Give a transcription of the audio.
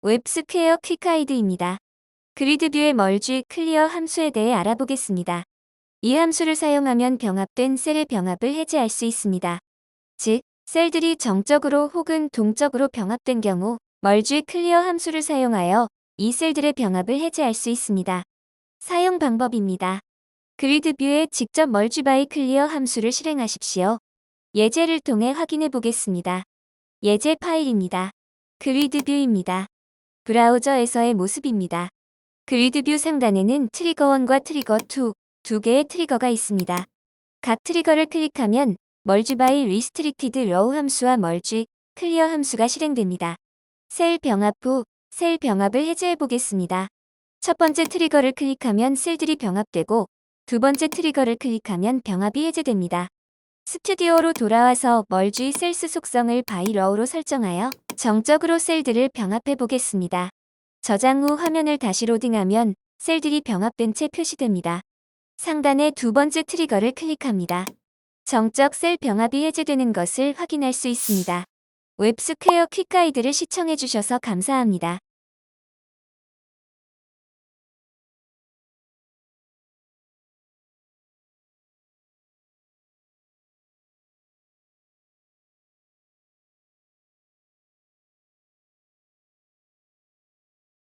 웹스퀘어 퀵하이드입니다. 그리드뷰의 멀지 클리어 함수에 대해 알아보겠습니다. 이 함수를 사용하면 병합된 셀의 병합을 해제할 수 있습니다. 즉, 셀들이 정적으로 혹은 동적으로 병합된 경우 멀지 클리어 함수를 사용하여 이 셀들의 병합을 해제할 수 있습니다. 사용 방법입니다. 그리드뷰에 직접 멀지 바이 클리어 함수를 실행하십시오. 예제를 통해 확인해 보겠습니다. 예제 파일입니다. 그리드뷰입니다. 브라우저에서의 모습입니다. 그리드뷰 상단에는 트리거1과 트리거2 두 개의 트리거가 있습니다. 각 트리거를 클릭하면 멀지 바이 리스트릭티드 로우 함수와 멀지 클리어 함수가 실행됩니다. 셀 병합 후 셀 병합을 해제해 보겠습니다. 첫 번째 트리거를 클릭하면 셀들이 병합되고 두 번째 트리거를 클릭하면 병합이 해제됩니다. 스튜디오로 돌아와서 멀지 셀스 속성을 바이 로우로 설정하여 정적으로 셀들을 병합해 보겠습니다. 저장 후 화면을 다시 로딩하면 셀들이 병합된 채 표시됩니다. 상단의 두 번째 트리거를 클릭합니다. 정적 셀 병합이 해제되는 것을 확인할 수 있습니다. 웹스퀘어 퀵가이드를 시청해주셔서 감사합니다.